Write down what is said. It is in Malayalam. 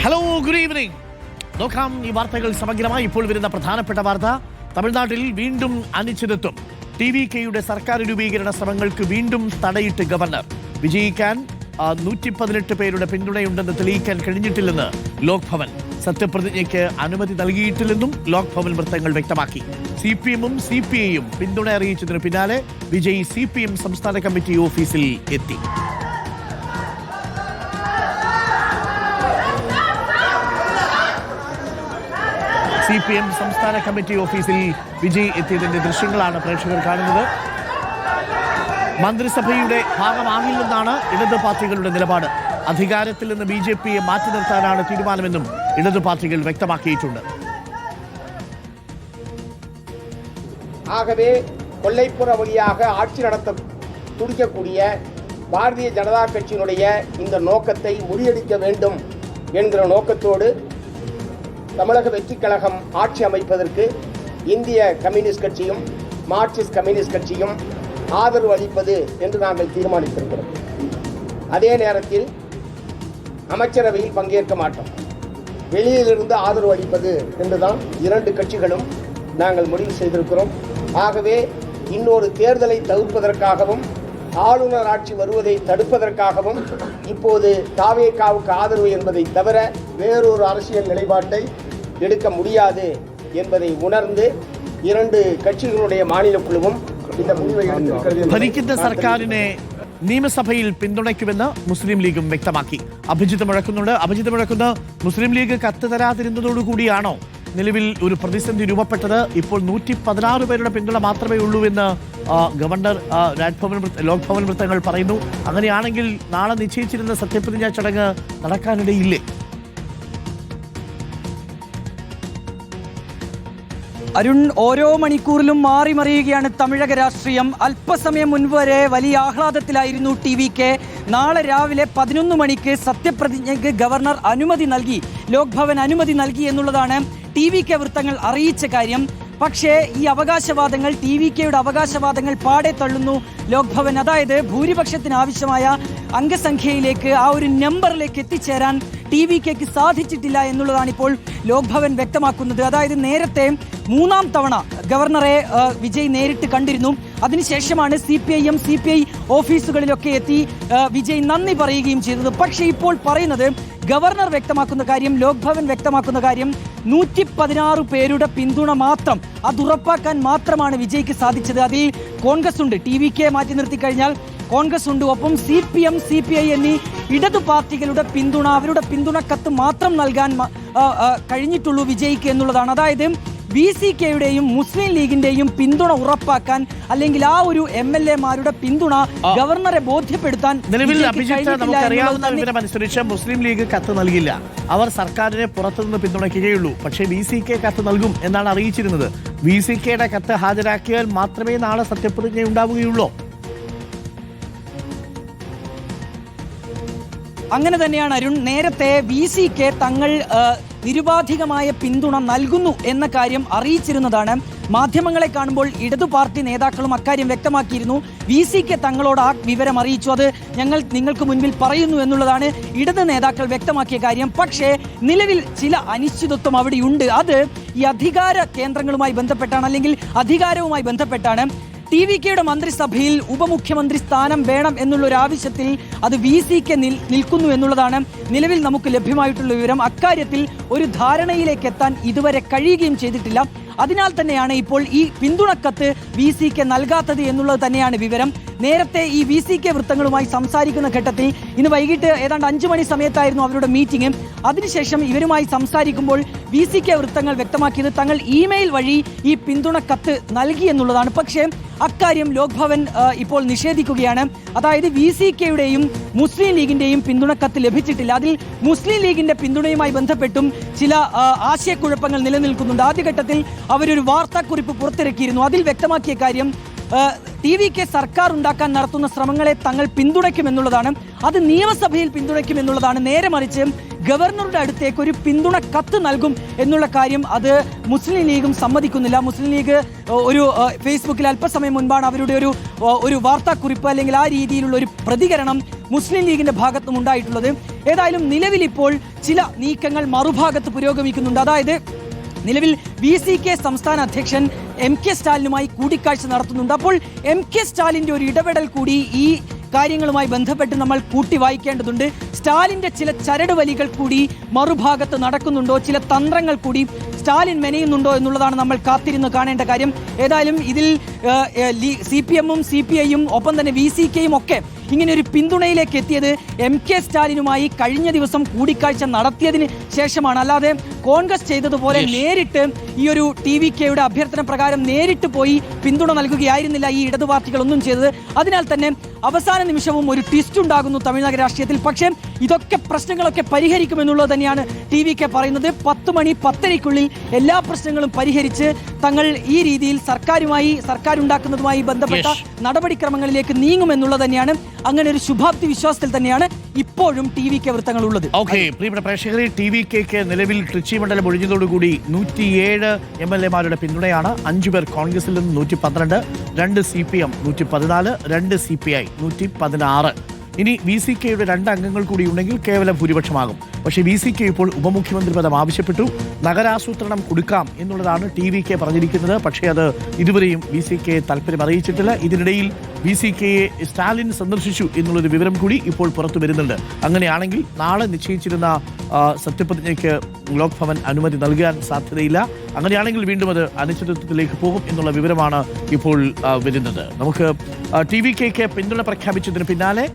Hello, good evening. നോക്കാം ഈ വാർത്തകൾ സമഗ്രമായി. ഇപ്പോൾ വരുന്ന പ്രധാനപ്പെട്ട വാർത്ത, തമിഴ്നാട്ടിൽ വീണ്ടും അനിശ്ചിതത്വം. TVKയുടെ സർക്കാർ രൂപീകരണ ശ്രമങ്ങൾക്ക് വീണ്ടും തടയിട്ട് ഗവർണർ. വിജയിക്കാൻ 118 പേരുടെ പിന്തുണയുണ്ടെന്ന് തെളിയിക്കാൻ കഴിഞ്ഞിട്ടില്ലെന്ന് ലോക്ഭവൻ. സത്യപ്രതിജ്ഞയ്ക്ക് അനുമതി നൽകിയിട്ടില്ലെന്നും ലോക്ഭവൻ വൃത്തങ്ങൾ വ്യക്തമാക്കി. CPM-ഉം CPI-യും പിന്തുണ അറിയിച്ചതിനു പിന്നാലെ വിജയ് CPM സംസ്ഥാന കമ്മിറ്റി ഓഫീസിൽ എത്തി. CPM സംസ്ഥാന കമ്മിറ്റി ഓഫീസിൽ വിജയ് എത്തിയതിന്റെ ദൃശ്യങ്ങളാണ് പ്രേക്ഷകർ കാണുന്നത്. മന്ത്രിസഭയുടെ ഭാഗമാകില്ലെന്നാണ് ഇടത് പാർട്ടികളുടെ നിലപാട്. അധികാരത്തിൽ നിന്ന് BJP-യെ മാറ്റി നിർത്താനാണ് തീരുമാനമെന്നും ഇടതു പാർട്ടികൾ വ്യക്തമാക്കിയിട്ടുണ്ട്. ஆகவே கொல்லைப்புற வழியாக ஆட்சி நடத்த துடிக்கக்கூடிய பாரதிய ஜனதா கட்சியினுடைய இந்த நோக்கத்தை முறியடிக்க வேண்டும் என்கிற நோக்கத்தோடு தமிழக வெற்றிக் கழகம் ஆட்சி அமைப்பதற்கு இந்திய கம்யூனிஸ்ட் கட்சியும் மார்க்சிஸ்ட் கம்யூனிஸ்ட் கட்சியும் ஆதரவு அளிப்பது என்று நாங்கள் தீர்மானித்திருக்கிறோம். அதே நேரத்தில் அமைச்சரவையில் பங்கேற்க மாட்டோம், வெளியிலிருந்து ஆதரவு அளிப்பது என்றுதான் இரண்டு கட்சிகளும் நாங்கள் முடிவு செய்திருக்கிறோம். ஆகவே இன்னொரு தேர்தலை தவிர்ப்பதற்காகவும் ஆளுநர் ஆட்சி வருவதை தடுப்பதற்காகவும் இப்போது தாவேகாவுக்கு ஆதரவு என்பதை தவிர வேறொரு அரசியல் நிலைப்பாட்டை எடுக்க முடியாது என்பதை உணர்ந்து இரண்டு കക്ഷികളുടെ മാനില കുழுവും இந்த முடிவை எடுத்திருக்கிறது. ഭരിക്കുന്ന സർക്കാരിനെ നിയമസഭയിൽ പിന്തുണയ്ക്കുമെന്ന് മുസ്ലിം ലീഗും വ്യക്തമാക്കി. അഭിജിത്ത് മുഴക്കുന്ന മുസ്ലിം ലീഗ് കത്ത് തരാതിരുന്നതോടുകൂടിയാണോ നിലവിൽ ഒരു പ്രതിസന്ധി രൂപപ്പെട്ടത്? ഇപ്പോൾ 116 പേരുടെ പിന്തുണ മാത്രമേ ഉള്ളൂ എന്ന് ഗവർണർ ലോക്ഭവൻ വൃത്തങ്ങൾ പറയുന്നു. അങ്ങനെയാണെങ്കിൽ നാളെ നിശ്ചയിച്ചിരുന്ന സത്യപ്രതിജ്ഞാ ചടങ്ങ് നടക്കാനിടയില്ലേ? അരുൺ, ഓരോ മണിക്കൂറിലും മാറി മറിയുകയാണ് തമിഴക രാഷ്ട്രീയം. അല്പസമയം മുൻപ് വരെ വലിയ ആഹ്ലാദത്തിലായിരുന്നു TVK. നാളെ രാവിലെ 11 മണിക്ക് സത്യപ്രതിജ്ഞയ്ക്ക് ഗവർണർ അനുമതി നൽകി, ലോക്ഭവൻ അനുമതി നൽകി എന്നുള്ളതാണ് TVK വൃത്തങ്ങൾ അറിയിച്ച കാര്യം. പക്ഷേ ഈ അവകാശവാദങ്ങൾ, TVKയുടെ അവകാശവാദങ്ങൾ പാടെ തള്ളുന്നു ലോക്ഭവൻ. അതായത് ഭൂരിപക്ഷത്തിന് ആവശ്യമായ അംഗസംഖ്യയിലേക്ക്, ആ ഒരു നമ്പറിലേക്ക് എത്തിച്ചേരാൻ TVKക്ക് സാധിച്ചിട്ടില്ല എന്നുള്ളതാണ് ഇപ്പോൾ ലോക്ഭവൻ വ്യക്തമാക്കുന്നത്. അതായത് നേരത്തെ 3-ാം തവണ ഗവർണറെ വിജയ് നേരിട്ട് കണ്ടിരുന്നു. അതിനുശേഷമാണ് CPIM CPI ഓഫീസുകളിലൊക്കെ എത്തി വിജയ് നന്ദി പറയുകയും ചെയ്തത്. പക്ഷേ ഇപ്പോൾ പറയുന്നത്, ഗവർണർ വ്യക്തമാക്കുന്ന കാര്യം, ലോക്ഭവൻ വ്യക്തമാക്കുന്ന കാര്യം, 116 പേരുടെ പിന്തുണ മാത്രം, അത് ഉറപ്പാക്കാൻ മാത്രമാണ് വിജയ്ക്ക് സാധിച്ചത്. അതിൽ കോൺഗ്രസ് ഉണ്ട്, TVK മാറ്റി നിർത്തി കഴിഞ്ഞാൽ കോൺഗ്രസ് ഉണ്ട്, ഒപ്പം CPM CPI എന്നീ ഇടതു പാർട്ടികളുടെ പിന്തുണ, അവരുടെ പിന്തുണ കത്ത് മാത്രം നൽകാൻ കഴിഞ്ഞിട്ടുള്ളൂ വിജയ്ക്ക് എന്നുള്ളതാണ്. അതായത് BCKയുടെയും മുസ്ലിം ലീഗിന്റെയും പിന്തുണ ഉറപ്പാക്കാൻ, അല്ലെങ്കിൽ ആ ഒരു MLA-മാരുടെ പിന്തുണ ഗവർണറെ ബോധ്യപ്പെടുത്താൻ നിലവിൽ നമുക്കറിയാവുന്ന വിവരമനുസരിച്ച് മുസ്ലിം ലീഗ് കത്ത് നൽകില്ല, അവർ സർക്കാരിനെ പുറത്തുനിന്ന് പിന്തുണയ്ക്കുകയുള്ളൂ. പക്ഷേ BCK കത്ത് നൽകും എന്നാണ് അറിയിച്ചിരുന്നത്. BCKയുടെ കത്ത് ഹാജരാക്കിയാൽ മാത്രമേ നാളെ സത്യപ്രതിജ്ഞ ഉണ്ടാവുകയുള്ളൂ. അങ്ങനെ തന്നെയാണ് അരുൺ. നേരത്തെ BCK തങ്ങൾ നിരുപാധികമായ പിന്തുണ നൽകുന്നു എന്ന കാര്യം അറിയിച്ചിരുന്നതാണ്. മാധ്യമങ്ങളെ കാണുമ്പോൾ ഇടതു പാർട്ടി നേതാക്കളും അക്കാര്യം വ്യക്തമാക്കിയിരുന്നു. BCK തങ്ങളോട് ആ വിവരം അറിയിച്ചു, അത് ഞങ്ങൾ നിങ്ങൾക്ക് മുൻപിൽ പറയുന്നു എന്നുള്ളതാണ് ഇടത് നേതാക്കൾ വ്യക്തമാക്കിയ കാര്യം. പക്ഷേ നിലവിൽ ചില അനിശ്ചിതത്വം അവിടെയുണ്ട്. അത് ഈ അധികാര കേന്ദ്രങ്ങളുമായി ബന്ധപ്പെട്ടാണ്, അല്ലെങ്കിൽ അധികാരവുമായി ബന്ധപ്പെട്ടാണ്. TVKയുടെ മന്ത്രിസഭയിൽ ഉപമുഖ്യമന്ത്രി സ്ഥാനം വേണം എന്നുള്ളൊരു ആവശ്യത്തിൽ അത് BCK നിൽക്കുന്നു എന്നുള്ളതാണ് നിലവിൽ നമുക്ക് ലഭ്യമായിട്ടുള്ള വിവരം. അക്കാര്യത്തിൽ ഒരു ധാരണയിലേക്ക് എത്താൻ ഇതുവരെ കഴിയുകയും ചെയ്തിട്ടില്ല. അതിനാൽ തന്നെയാണ് ഇപ്പോൾ ഈ പിന്തുണക്കത്ത് BCK നൽകാത്തത് എന്നുള്ളത് തന്നെയാണ് വിവരം. നേരത്തെ ഈ BCK വൃത്തങ്ങളുമായി സംസാരിക്കുന്ന ഘട്ടത്തിൽ, ഇന്ന് വൈകിട്ട് ഏതാണ്ട് 5 മണി സമയത്തായിരുന്നു അവരുടെ മീറ്റിംഗ്. അതിനുശേഷം ഇവരുമായി സംസാരിക്കുമ്പോൾ BCK വൃത്തങ്ങൾ വ്യക്തമാക്കിയത് തങ്ങൾ ഇമെയിൽ വഴി ഈ പിന്തുണ കത്ത് നൽകി എന്നുള്ളതാണ്. പക്ഷേ അക്കാര്യം ലോക്ഭവൻ ഇപ്പോൾ നിഷേധിക്കുകയാണ്. അതായത് BCKയുടെയും മുസ്ലിം ലീഗിന്റെയും പിന്തുണക്കത്ത് ലഭിച്ചിട്ടില്ല. അതിൽ മുസ്ലിം ലീഗിന്റെ പിന്തുണയുമായി ബന്ധപ്പെട്ടും ചില ആശയക്കുഴപ്പങ്ങൾ നിലനിൽക്കുന്നുണ്ട്. ആദ്യഘട്ടത്തിൽ അവരൊരു വാർത്താക്കുറിപ്പ് പുറത്തിറക്കിയിരുന്നു. അതിൽ വ്യക്തമാക്കിയ കാര്യം, TVK സർക്കാർ ഉണ്ടാക്കാൻ നടത്തുന്ന ശ്രമങ്ങളെ തങ്ങൾ പിന്തുണയ്ക്കുമെന്നുള്ളതാണ്. അത് നിയമസഭയിൽ പിന്തുണയ്ക്കുമെന്നുള്ളതാണ്. നേരെ മറിച്ച് ഗവർണറുടെ അടുത്തേക്ക് ഒരു പിന്തുണ കത്ത് നൽകും എന്നുള്ള കാര്യം അത് മുസ്ലിം ലീഗും സമ്മതിക്കുന്നില്ല. മുസ്ലിം ലീഗ് ഒരു ഫേസ്ബുക്കിൽ അല്പസമയം മുൻപാണ് അവരുടെ ഒരു വാർത്താക്കുറിപ്പ് അല്ലെങ്കിൽ ആ രീതിയിലുള്ള ഒരു പ്രതികരണം മുസ്ലിം ലീഗിന്റെ ഭാഗത്തും ഉണ്ടായിട്ടുള്ളത്. ഏതായാലും നിലവിൽ ഇപ്പോൾ ചില നീക്കങ്ങൾ മറുഭാഗത്ത് പുരോഗമിക്കുന്നുണ്ട്. അതായത് നിലവിൽ VCK സംസ്ഥാന അധ്യക്ഷൻ MK സ്റ്റാലിനുമായി കൂടിക്കാഴ്ച നടത്തുന്നുണ്ട്. അപ്പോൾ MK സ്റ്റാലിന്റെ ഒരു ഇടപെടൽ കൂടി ഈ കാര്യങ്ങളുമായി ബന്ധപ്പെട്ട് നമ്മൾ കൂട്ടി വായിക്കേണ്ടതുണ്ട്. സ്റ്റാലിന്റെ ചില ചരട് വലികൾ കൂടി മറുഭാഗത്ത് നടക്കുന്നുണ്ടോ, ചില തന്ത്രങ്ങൾ കൂടി സ്റ്റാലിൻ മെനയുന്നുണ്ടോ എന്നുള്ളതാണ് നമ്മൾ കാത്തിരുന്ന് കാണേണ്ട കാര്യം. ഏതായാലും ഇതിൽ CPM-ഉം CPI-യും ഒപ്പം തന്നെ VCK-യും ഒക്കെ ഇങ്ങനെ ഒരു പിന്തുണയിലേക്ക് എത്തിയത് MK സ്റ്റാലിനുമായി കഴിഞ്ഞ ദിവസം കൂടിക്കാഴ്ച നടത്തിയതിന് ശേഷമാണ്. അല്ലാതെ കോൺഗ്രസ് ചെയ്തതുപോലെ നേരിട്ട് ഈ ഒരു TVK-യുടെ അഭ്യർത്ഥന പ്രകാരം നേരിട്ട് പോയി പിന്തുണ നൽകുകയായിരുന്നില്ല ഈ ഇടതു പാർട്ടികളൊന്നും ചെയ്തത്. അതിനാൽ തന്നെ അവസാന നിമിഷവും ഒരു ട്വിസ്റ്റ് ഉണ്ടാകുന്നു തമിഴ്നാട് രാഷ്ട്രീയത്തിൽ. പക്ഷേ ഇതൊക്കെ പ്രശ്നങ്ങളൊക്കെ പരിഹരിക്കുമെന്നുള്ളത് തന്നെയാണ് TVK പറയുന്നത്. 10 മണി 10:30-ക്കുള്ളിൽ എല്ലാ പ്രശ്നങ്ങളും പരിഹരിച്ച് തങ്ങൾ ഈ രീതിയിൽ സർക്കാരുണ്ടാക്കുന്നതുമായി ബന്ധപ്പെട്ട നടപടിക്രമങ്ങളിലേക്ക് നീങ്ങുമെന്നുള്ളത് തന്നെയാണ്. അങ്ങനെ ഒരു ശുഭാപ്തി വിശ്വാസത്തിൽ തന്നെയാണ് ഇപ്പോഴും TVK വൃത്തങ്ങൾ ഉള്ളത്. ഓക്കെ, പ്രിയപ്പെട്ട പ്രേക്ഷകരെ, TVK-ക്ക് നിലവിൽ ട്രിച്ചി മണ്ഡലം ഒഴിഞ്ഞതോടുകൂടി 107 MLA-മാരുടെ പിന്തുണയാണ്. 5 പേർ കോൺഗ്രസിൽ നിന്ന് 112, 2 CPM 114, 2 CPI 116. ഇനി VCK-യുടെ 2 അംഗങ്ങൾ കൂടി ഉണ്ടെങ്കിൽ കേവലം ഭൂരിപക്ഷമാകും. പക്ഷേ VCK ഇപ്പോൾ ഉപമുഖ്യമന്ത്രി പദം ആവശ്യപ്പെട്ടു. നഗരാസൂത്രണം കൊടുക്കാം എന്നുള്ളതാണ് TVK പറഞ്ഞിരിക്കുന്നത്. പക്ഷേ അത് ഇതുവരെയും VCK താല്പര്യം അറിയിച്ചിട്ടില്ല. ഇതിനിടയിൽ VCK-യെ സ്റ്റാലിൻ സന്ദർശിച്ചു എന്നുള്ളൊരു വിവരം കൂടി ഇപ്പോൾ പുറത്തു വരുന്നുണ്ട്. അങ്ങനെയാണെങ്കിൽ നാളെ നിശ്ചയിച്ചിരുന്ന സത്യപ്രതിജ്ഞയ്ക്ക് ലോക് ഭവൻ അനുമതി നൽകാൻ സാധ്യതയില്ല. അങ്ങനെയാണെങ്കിൽ വീണ്ടും അത് അനിശ്ചിതത്വത്തിലേക്ക് പോകും എന്നുള്ള വിവരമാണ് ഇപ്പോൾ വരുന്നത്. നമുക്ക് TVK-ക്ക് പിന്തുണ പ്രഖ്യാപിച്ചതിന് പിന്നാലെ